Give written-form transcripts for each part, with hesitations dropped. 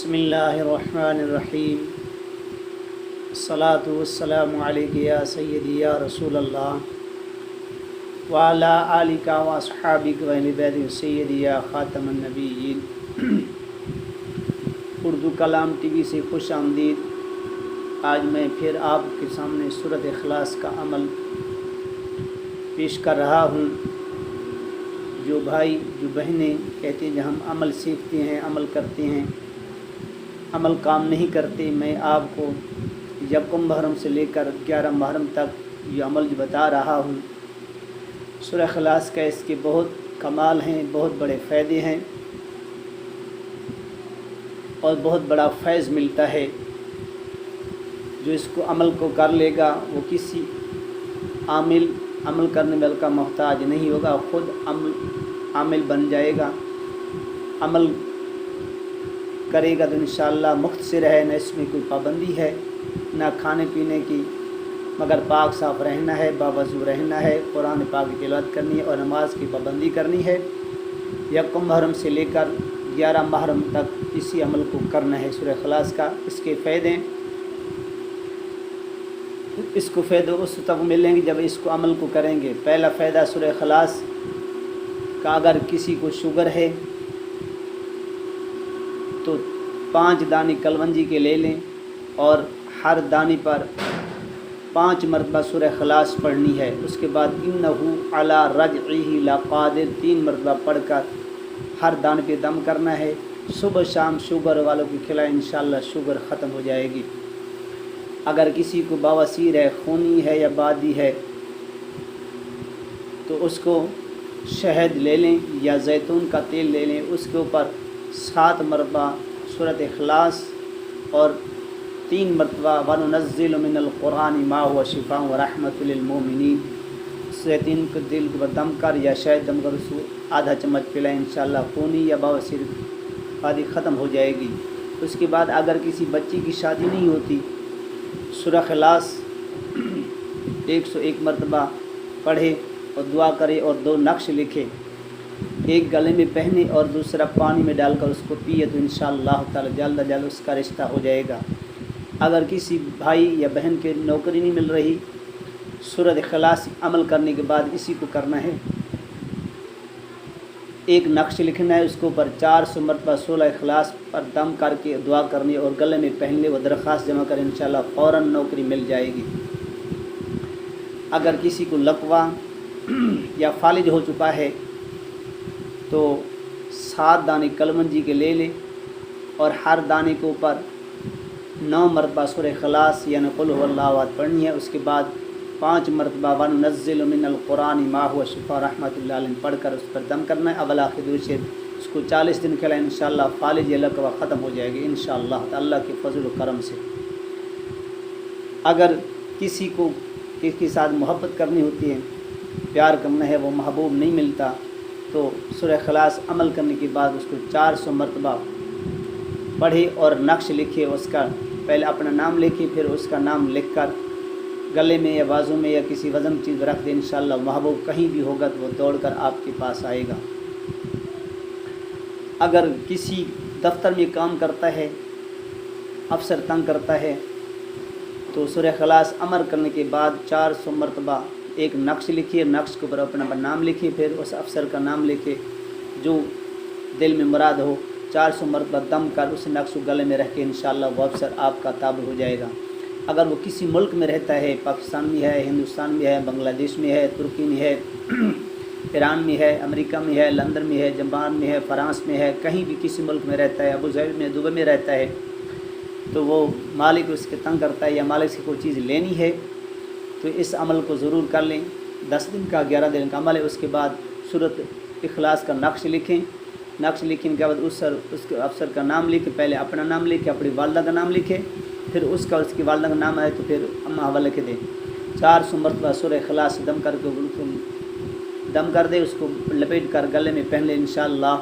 بسم اللہ الرحمن الرحیم الصلاۃ والسلام علیک یا سیدی یا رسول اللہ وعلی آلک و اصحابک و اہل بیتک سیدی یا خاتم النبیین۔ اردو کلام ٹی وی سے خوش آمدید۔ آج میں پھر آپ کے سامنے سورۃ اخلاص کا عمل پیش کر رہا ہوں۔ جو بھائی جو بہنیں کہتے ہیں کہ ہم عمل سیکھتے ہیں، عمل کرتے ہیں، عمل کام نہیں کرتے، میں آپ کو یکم محرم سے لے کر 11 محرم تک یہ عمل جو بتا رہا ہوں۔ سورہ اخلاص کا اس کے بہت کمال ہیں، بہت بڑے فائدے ہیں اور بہت بڑا فیض ملتا ہے۔ جو اس کو عمل کو کر لے گا وہ کسی عمل کرنے والے کا محتاج نہیں ہوگا، خود عامل بن جائے گا۔ عمل کرے گا تو انشاءاللہ مختصر ہے، نہ اس میں کوئی پابندی ہے، نہ کھانے پینے کی، مگر پاک صاف رہنا ہے، باوضو رہنا ہے، قرآن پاک کی تلاوت کرنی ہے اور نماز کی پابندی کرنی ہے۔ یکم محرم سے لے کر 11 محرم تک اسی عمل کو کرنا ہے سورہ اخلاص کا۔ اس کے فائدے اس تک ملیں گے جب اس کو عمل کو کریں گے۔ پہلا فائدہ سورہ اخلاص کا، اگر کسی کو شوگر ہے تو 5 دانے کلونجی کے لے لیں اور ہر دانے پر 5 مرتبہ سورہ اخلاص پڑھنی ہے۔ اس کے بعد انہو علی رجعہ لقادر 3 مرتبہ پڑھ کر ہر دانے پہ دم کرنا ہے۔ صبح شام شوگر والوں کو کھلائیں، انشاءاللہ شوگر ختم ہو جائے گی۔ اگر کسی کو بواسیر ہے، خونی ہے یا بادی ہے تو اس کو شہد لے لیں یا زیتون کا تیل لے لیں، اس کے اوپر 7 مرتبہ سورۃ اخلاص اور 3 مرتبہ وَنُنَزِّلُ مِنَ الْقُرْآنِ مَا هُوَ شِفَاءٌ وَرَحْمَةٌ لِّلْمُؤْمِنِينَ سے تین کو دل کو دم کر یا شہد دم کر اس کو آدھا چمچ پلائیں، انشاءاللہ خونی یا بواسیر بادی ختم ہو جائے گی۔ اس کے بعد اگر کسی بچی کی شادی نہیں ہوتی، سورہ اخلاص 101 مرتبہ پڑھے اور دعا کرے اور 2 نقش لکھے، ایک گلے میں پہنے اور دوسرا پانی میں ڈال کر اس کو پیے تو انشاءاللہ تعالی جلد از جلد اس کا رشتہ ہو جائے گا۔ اگر کسی بھائی یا بہن کے نوکری نہیں مل رہی، سورۃ اخلاص عمل کرنے کے بعد اسی کو کرنا ہے۔ ایک نقش لکھنا ہے، اس کے اوپر 400 مرتبہ سورہ اخلاص پر دم کر کے دعا کرنی اور گلے میں پہننے وہ درخواست جمع کر، انشاءاللہ فوراً نوکری مل جائے گی۔ اگر کسی کو لقوہ یا فالج ہو چکا ہے تو 7 دانے کلونجی کے لے لیں اور ہر دانے کے اوپر 9 مرتبہ سورہ اخلاص یعنی قل هو اللہ احد پڑھنی ہے۔ اس کے بعد 5 مرتبہ وَنُنَزِّلُ مِنَ الْقُرْآنِ مَا هُوَ شِفَاءٌ وَرَحْمَةٌ لِّلْعَالَمِينَ پڑھ کر اس پر دم کرنا ہے۔ اول آخر درود شریف اس کو 40 دن کھلائیں، انشاءاللہ فالج یا لقوہ ختم ہو جائے گی انشاءاللہ اللہ کے فضل و کرم سے۔ اگر کسی کو کسی کے ساتھ محبت کرنی ہوتی ہے، پیار کرنا ہے، وہ محبوب نہیں ملتا تو سورہ اخلاص عمل کرنے کے بعد اس کو 400 مرتبہ پڑھے اور نقش لکھے، اس کا پہلے اپنا نام لکھے، پھر اس کا نام لکھ کر گلے میں یا بازو میں یا کسی وزن چیز رکھ دیں، انشاءاللہ محبوب کہیں بھی ہوگا تو وہ دوڑ کر آپ کے پاس آئے گا۔ اگر کسی دفتر میں کام کرتا ہے، افسر تنگ کرتا ہے تو سورہ اخلاص عمل کرنے کے بعد 400 مرتبہ ایک نقش لکھیے، نقش کے اوپر اپنا نام لکھیے، پھر اس افسر کا نام لکھے جو دل میں مراد ہو، 400 مرتبہ دم کر اس نقش کو گلے میں رکھ کے انشاءاللہ وہ افسر آپ کا تابع ہو جائے گا۔ اگر وہ کسی ملک میں رہتا ہے، پاکستان میں ہے، ہندوستان میں ہے، بنگلہ دیش میں ہے، ترکی میں ہے، ایران میں ہے، امریکہ میں ہے، لندن میں ہے، جاپان میں ہے، فرانس میں ہے، کہیں بھی کسی ملک میں رہتا ہے، ابوظہبی میں، دبئی میں رہتا ہے تو وہ مالک اس کے تنگ کرتا ہے یا مالک سے کوئی چیز لینی ہے تو اس عمل کو ضرور کر لیں۔ 10 دن کا 11 دن کا عمل ہے۔ اس کے بعد سورۃ اخلاص کا نقش لکھیں، نقش لکھنے کے بعد اس کے افسر کا نام لکھیں، پہلے اپنا نام لکھیں، اپنی والدہ کا نام لکھیں، پھر اس کی والدہ کا نام آئے تو پھر اماں حوالہ لکھ دیں۔ 400 مرتبہ سورہ اخلاص دم کر کے دم کر دے، اس کو لپیٹ کر گلے میں پہن لے، انشاءاللہ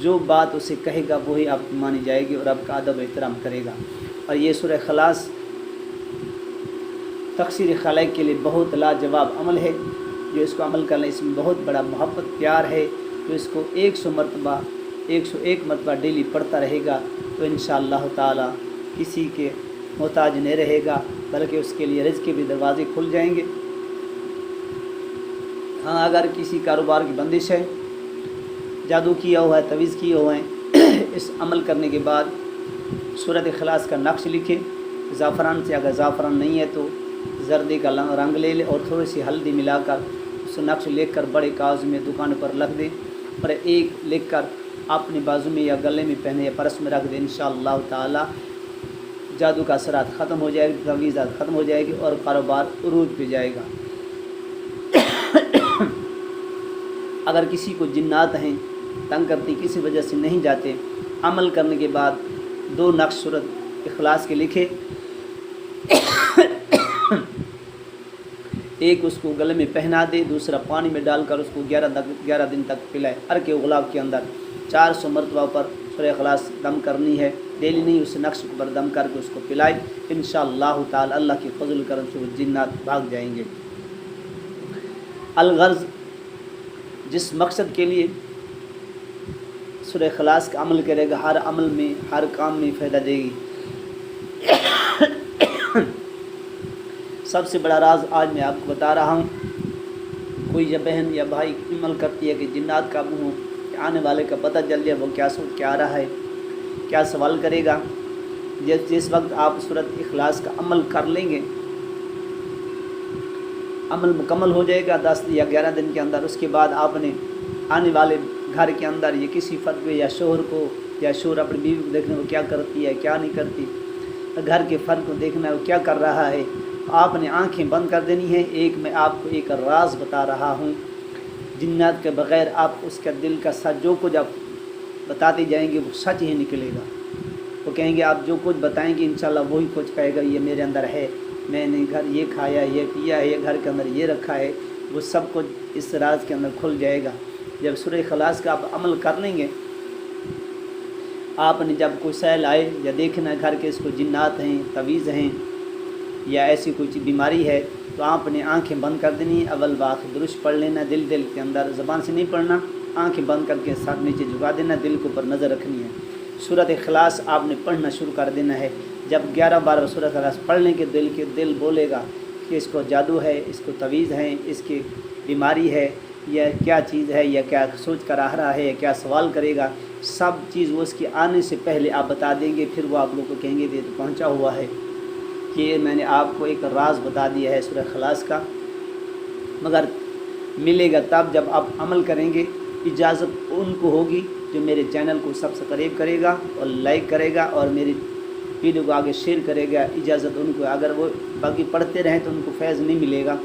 جو بات اسے کہے گا وہی آپ کی مانی جائے گی اور آپ کا ادب و احترام کرے گا۔ اور یہ سورہ اخلاص تکثیر خلائق کے لیے بہت لاجواب عمل ہے۔ جو اس کو عمل کرنا اس میں بہت بڑا محبت پیار ہے، جو اس کو 101 مرتبہ ڈیلی پڑھتا رہے گا تو انشاءاللہ تعالی کسی کے محتاج نہیں رہے گا، بلکہ اس کے لیے رزق کے بھی دروازے کھل جائیں گے۔ ہاں اگر کسی کاروبار کی بندش ہے، جادو کیا ہوا ہے، تویز کیے ہوئے ہیں، اس عمل کرنے کے بعد سورۃ اخلاص کا نقش لکھے زعفران سے، اگر زعفران نہیں ہے تو زردے کا رنگ لے لے اور تھوڑی سی ہلدی ملا کر اس نقش لکھ کر بڑے کاغذ میں دکان پر رکھ دے، اور ایک لکھ کر اپنے بازو میں یا گلے میں پہنے یا پرس میں رکھ دے۔ انشاءاللہ تعالی جادو کا اثرات ختم ہو جائے گی، تویزات ختم ہو جائے گی اور کاروبار عروج پہ جائے گا۔ اگر کسی کو جنات ہیں، تنگ کرتی کسی وجہ سے نہیں جاتے، عمل کرنے کے بعد 2 نقش سورۃ اخلاص کے لکھے، ایک اس کو گلے میں پہنا دے، دوسرا پانی میں ڈال کر اس کو 11 دن تک پلائے۔ عرق غلاب کے اندر 400 مرتبہ پر سورہ اخلاص دم کرنی ہے، ڈیلی نہیں، اس نقش پر دم کر کے اس کو پلائے۔ انشاءاللہ تعالی اللہ کی فضل کرم سے وہ جنات بھاگ جائیں گے۔ الغرض، جس مقصد کے لیے سورہ اخلاص کا عمل کرے گا، ہر عمل میں، ہر کام میں فائدہ دے گی۔ سب سے بڑا راز آج میں آپ کو بتا رہا ہوں۔ کوئی یا بہن یا بھائی عمل کرتی ہے کہ جنات قابو ہوں، کہ آنے والے کا پتہ چل جائے وہ کیا سوچ کے آ رہا ہے، کیا سوال کرے گا۔ جس وقت آپ سورۃ اخلاص کا عمل کر لیں گے، عمل مکمل ہو جائے گا 10 یا 11 دن کے اندر، اس کے بعد آپ نے آنے والے گھر کے اندر یا کسی فرد یا شوہر کو، یا شوہر اپنی بیوی کو دیکھنا وہ کیا کرتی ہے کیا نہیں کرتی، گھر کے فرد کو دیکھنا ہے وہ کیا کر رہا ہے، آپ نے آنکھیں بند کر دینی ہے۔ میں آپ کو ایک راز بتا رہا ہوں، جنات کے بغیر آپ اس کا دل کا سچ جو کچھ آپ بتاتے جائیں گے وہ سچ ہی نکلے گا۔ وہ کہیں گے آپ جو کچھ بتائیں گے انشاءاللہ وہی کچھ کہے گا، یہ میرے اندر ہے، میں نے گھر یہ کھایا، یہ پیا ہے، یہ گھر کے اندر یہ رکھا ہے، وہ سب کچھ اس راز کے اندر کھل جائے گا۔ جب سورہ اخلاص کا آپ عمل کر لیں گے، آپ نے جب کوئی سیل آئے یا دیکھنا ہے گھر کے اس کو جنات ہیں، تویز ہیں یا ایسی کوئی بیماری ہے، تو آپ نے آنکھیں بند کر دینی ہے، اول بآخر درست پڑھ لینا، دل کے اندر، زبان سے نہیں پڑھنا، آنکھیں بند کر کے ساتھ نیچے جھکا دینا، دل کے اوپر نظر رکھنی ہے۔ سورۃ اخلاص آپ نے پڑھنا شروع کر دینا ہے۔ جب 11 سورۃ اخلاص پڑھ لیں کہ دل بولے گا کہ اس کو جادو ہے، اس کو تویز ہے، اس کی بیماری ہے، یا کیا چیز ہے، یا کیا سوچ کر آ رہا ہے، یا کیا سوال کرے گا، سب چیز وہ اس کے آنے سے پہلے آپ بتا دیں گے۔ پھر وہ آپ لوگ کو کہیں گے یہ تو پہنچا ہوا ہے، کہ میں نے آپ کو ایک راز بتا دیا ہے سورہ اخلاص کا، مگر ملے گا تب جب آپ عمل کریں گے۔ اجازت ان کو ہوگی جو میرے چینل کو سبسکرائب کرے گا اور لائک کرے گا اور میری ویڈیو کو آگے شیئر کرے گا، اجازت ان کو۔ اگر وہ باقی پڑھتے رہیں تو ان کو فیض نہیں ملے گا۔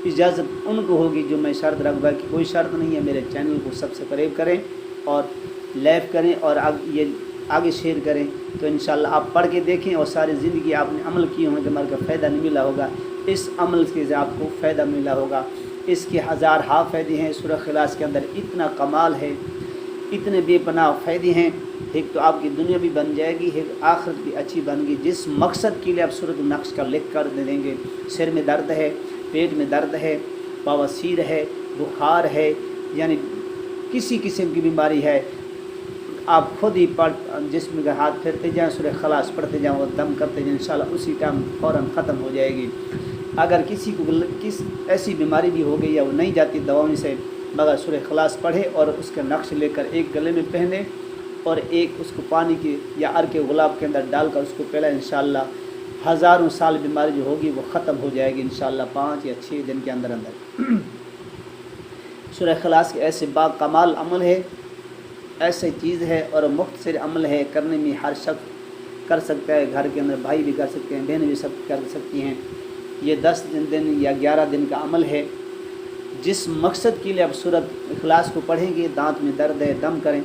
اجازت ان کو ہوگی جو میں شرط رکھ گا کہ کوئی شرط نہیں ہے، میرے چینل کو سبسکرائب کریں اور لائک کریں اور یہ آگے شیئر کریں، تو انشاءاللہ آپ پڑھ کے دیکھیں اور ساری زندگی آپ نے عمل کیے ہوں گے مگر فائدہ نہیں ملا ہوگا۔ اس عمل سے آپ کو فائدہ ملا ہوگا۔ اس کے ہزار فائدے ہیں سورہ اخلاص کے اندر، اتنا کمال ہے، اتنے بے پناہ فائدے ہیں۔ ایک تو آپ کی دنیا بھی بن جائے گی، ایک آخرت بھی اچھی بن گی۔ جس مقصد کے لیے آپ سورۃ النقش کا لکھ کر دیں گے، سر میں درد ہے، پیٹ میں درد ہے، بواسیر ہے، بخار ہے، یعنی کسی قسم کی بیماری ہے، آپ خود ہی جسم کا ہاتھ پھیرتے جائیں، سورہ اخلاص پڑھتے جائیں اور دم کرتے جائیں، انشاءاللہ اسی ٹائم فوراً ختم ہو جائے گی۔ اگر کسی کو ایسی بیماری بھی ہو گئی ہے وہ نہیں جاتی دواؤں سے، مگر سورہ اخلاص پڑھے اور اس کا نقش لے کر ایک گلے میں پہنے اور ایک اس کو پانی کی یا عرق غلاب کے اندر ڈال کر اس کو پہلا، انشاءاللہ ہزاروں سال بیماری جو ہوگی وہ ختم ہو جائے گی انشاءاللہ 5 یا 6 دن کے اندر۔ سورہ اخلاص کے ایسے با کمال عمل ہے، ایسی چیز ہے اور مختصر عمل ہے، کرنے میں ہر شخص کر سکتا ہے، گھر کے اندر بھائی بھی کر سکتے ہیں، بہنیں بھی سب کر سکتی ہیں۔ یہ 10 دن یا 11 دن کا عمل ہے۔ جس مقصد کے لیے آپ سورۃ اخلاص کو پڑھیں گے، دانت میں درد ہے دم کریں،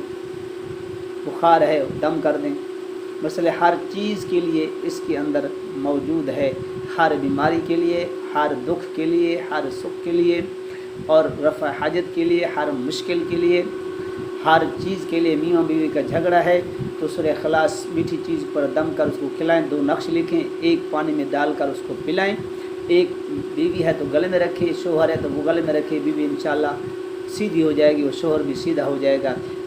بخار ہے دم کر دیں، مسئلے ہر چیز کے لیے اس کے اندر موجود ہے، ہر بیماری کے لیے، ہر دکھ کے لیے، ہر سکھ کے لیے اور رفع حاجت کے لیے، ہر مشکل کے لیے، ہر چیز کے لیے۔ میاں بیوی کا جھگڑا ہے تو سورہ اخلاص میٹھی چیز پر دم کر اس کو کھلائیں، 2 نقش لکھیں، ایک پانی میں ڈال کر اس کو پلائیں۔ ایک بیوی ہے تو گلے میں رکھے، شوہر ہے تو وہ گلے میں رکھے، بیوی انشاءاللہ سیدھی ہو جائے گی، وہ شوہر بھی سیدھا ہو جائے گا۔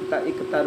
71